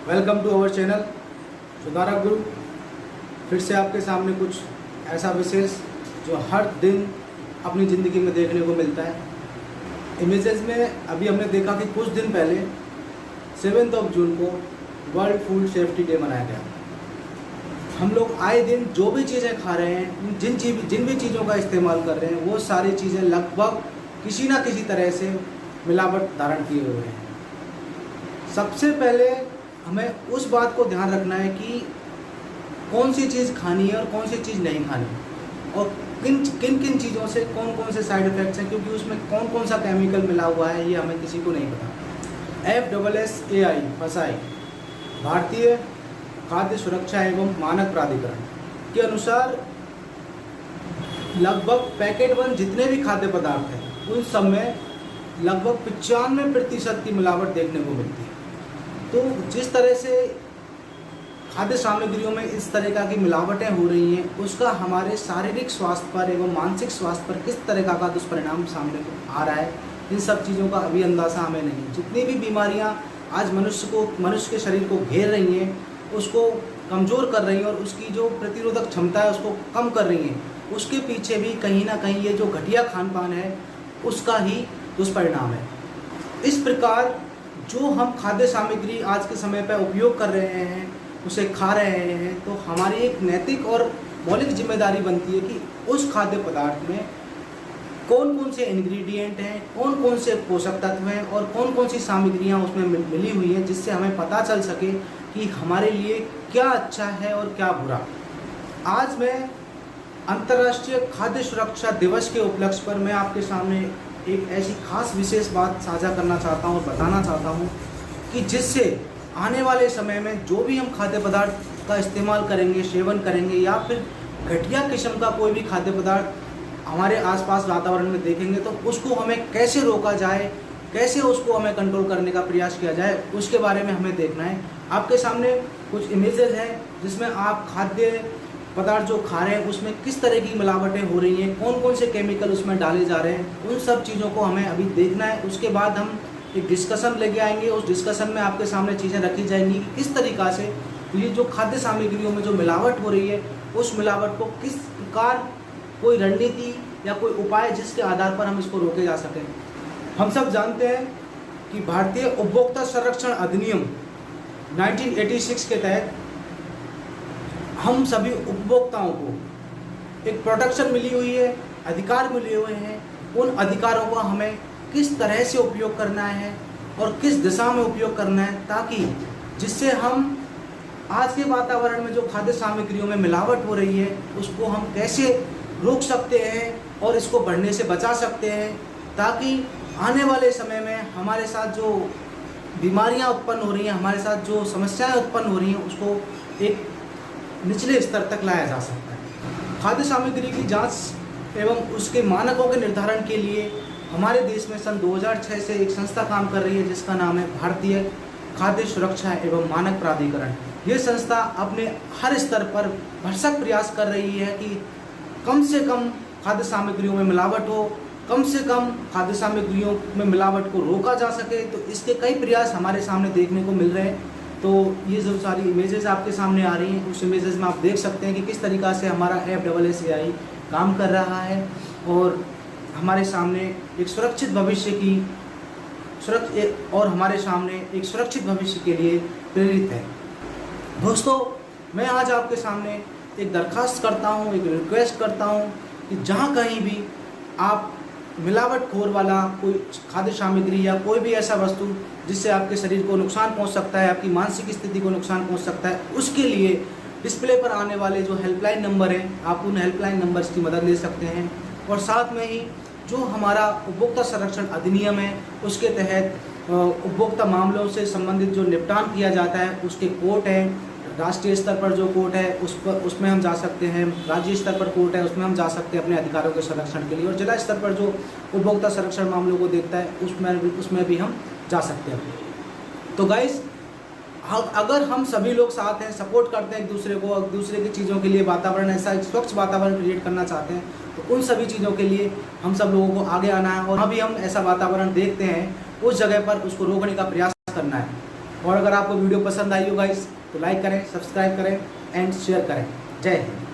Welcome to our channel सुधारक गुरु। फिर से आपके सामने कुछ ऐसा विशेष जो हर दिन अपनी ज़िंदगी में देखने को मिलता है। इमेजेस में अभी हमने देखा कि कुछ दिन पहले 7 जून को वर्ल्ड फूड सेफ्टी डे मनाया गया। हम लोग आए दिन जो भी चीज़ें खा रहे हैं, जिन भी चीज़ों का इस्तेमाल कर रहे हैं, वो सारी चीज़ें लगभग किसी ना किसी तरह से मिलावट धारण किए हुए हैं। सबसे पहले हमें उस बात को ध्यान रखना है कि कौन सी चीज़ खानी है और कौन सी चीज़ नहीं खानी, और किन किन चीज़ों से कौन कौन से साइड इफ़ेक्ट्स हैं, क्योंकि उसमें कौन कौन सा केमिकल मिला हुआ है ये हमें किसी को नहीं पता। FSSAI फसाई भारतीय खाद्य सुरक्षा एवं मानक प्राधिकरण के अनुसार लगभग पैकेट बंद जितने भी खाद्य पदार्थ हैं उन सब में लगभग 95% की मिलावट देखने को मिलती है। तो जिस तरह से खाद्य सामग्रियों में इस तरह की मिलावटें हो रही हैं, उसका हमारे शारीरिक स्वास्थ्य पर एवं मानसिक स्वास्थ्य पर किस तरह का दुष्परिणाम सामने आ रहा है, इन सब चीज़ों का अभी अंदाज़ा हमें नहीं। जितनी भी बीमारियां आज मनुष्य के शरीर को घेर रही हैं, उसको कमज़ोर कर रही हैं और उसकी जो प्रतिरोधक क्षमता है उसको कम कर रही हैं, उसके पीछे भी कहीं ना कहीं ये जो घटिया खान पान है उसका ही दुष्परिणाम है। इस प्रकार जो हम खाद्य सामग्री आज के समय पर उपयोग कर रहे हैं, उसे खा रहे हैं, तो हमारी एक नैतिक और मौलिक जिम्मेदारी बनती है कि उस खाद्य पदार्थ में कौन कौन से इंग्रेडिएंट हैं, कौन कौन से पोषक तत्व हैं और कौन कौन सी सामग्रियां उसमें मिली हुई हैं, जिससे हमें पता चल सके कि हमारे लिए क्या अच्छा है और क्या बुरा। आज मैं अंतर्राष्ट्रीय खाद्य सुरक्षा दिवस के उपलक्ष्य पर मैं आपके सामने एक ऐसी खास विशेष बात साझा करना चाहता हूँ और बताना चाहता हूँ कि जिससे आने वाले समय में जो भी हम खाद्य पदार्थ का इस्तेमाल करेंगे, सेवन करेंगे, या फिर घटिया किस्म का कोई भी खाद्य पदार्थ हमारे आसपास वातावरण में देखेंगे, तो उसको हमें कैसे रोका जाए, कैसे उसको हमें कंट्रोल करने का प्रयास किया जाए, उसके बारे में हमें देखना है। आपके सामने कुछ इमेजेस हैं जिसमें आप खाद्य पदार्थ जो खा रहे हैं उसमें किस तरह की मिलावटें हो रही हैं, कौन कौन से केमिकल उसमें डाले जा रहे हैं, उन सब चीज़ों को हमें अभी देखना है। उसके बाद हम एक डिस्कशन लेके आएंगे। उस डिस्कशन में आपके सामने चीज़ें रखी जाएंगी कि किस तरीक़ा से ये जो खाद्य सामग्रियों में जो मिलावट हो रही है, उस मिलावट को किस प्रकार कोई रणनीति या कोई उपाय जिसके आधार पर हम इसको रोके जा सकें। हम सब जानते हैं कि भारतीय उपभोक्ता संरक्षण अधिनियम 1986 के तहत हम सभी उपभोक्ताओं को एक प्रोटेक्शन मिली हुई है, अधिकार मिले हुए हैं। उन अधिकारों को हमें किस तरह से उपयोग करना है और किस दिशा में उपयोग करना है, ताकि जिससे हम आज के वातावरण में जो खाद्य सामग्रियों में मिलावट हो रही है उसको हम कैसे रोक सकते हैं और इसको बढ़ने से बचा सकते हैं, ताकि आने वाले समय में हमारे साथ जो बीमारियां उत्पन्न हो रही हैं, हमारे साथ जो समस्याएं उत्पन्न हो रही हैं, उसको एक निचले स्तर तक लाया जा सकता है। खाद्य सामग्री की जांच एवं उसके मानकों के निर्धारण के लिए हमारे देश में सन 2006 से एक संस्था काम कर रही है जिसका नाम है भारतीय खाद्य सुरक्षा एवं मानक प्राधिकरण। ये संस्था अपने हर स्तर पर भरसक प्रयास कर रही है कि कम से कम खाद्य सामग्रियों में मिलावट हो, कम से कम खाद्य सामग्रियों में मिलावट को रोका जा सके। तो इसके कई प्रयास हमारे सामने देखने को मिल रहे हैं। तो ये जो सारी इमेजेस आपके सामने आ रही हैं, उस इमेजेस में आप देख सकते हैं कि किस तरीक़ा से हमारा FSSAI काम कर रहा है और हमारे सामने एक सुरक्षित भविष्य की हमारे सामने एक सुरक्षित भविष्य के लिए प्रेरित है। दोस्तों, मैं आज आपके सामने एक दरख्वास्त करता हूँ, एक रिक्वेस्ट करता हूँ कि जहाँ कहीं भी आप मिलावटखोर वाला कोई खाद्य सामग्री या कोई भी ऐसा वस्तु जिससे आपके शरीर को नुकसान पहुंच सकता है, आपकी मानसिक स्थिति को नुकसान पहुंच सकता है, उसके लिए डिस्प्ले पर आने वाले जो हेल्पलाइन नंबर हैं, आप उन हेल्पलाइन नंबर्स की मदद ले सकते हैं। और साथ में ही जो हमारा उपभोक्ता संरक्षण अधिनियम है उसके तहत उपभोक्ता मामलों से संबंधित जो निपटान किया जाता है उसके कोर्ट हैं। राष्ट्रीय स्तर पर जो कोर्ट है उसमें हम जा सकते हैं, राज्य स्तर पर कोर्ट है उसमें हम जा सकते हैं अपने अधिकारों के संरक्षण के लिए, और जिला स्तर पर जो उपभोक्ता संरक्षण मामलों को देखता है उसमें भी हम जा सकते हैं। तो गाइस, अगर हम सभी लोग साथ हैं, सपोर्ट करते हैं एक दूसरे को, एक दूसरे की चीज़ों के लिए वातावरण ऐसा स्वच्छ वातावरण क्रिएट करना चाहते हैं, तो उन सभी चीज़ों के लिए हम सब लोगों को आगे आना है और अभी हम ऐसा वातावरण देखते हैं उस जगह पर उसको रोकने का प्रयास करना है। और अगर आपको वीडियो पसंद आई हो गाइस तो लाइक करें, सब्सक्राइब करें एंड शेयर करें। जय हिंद।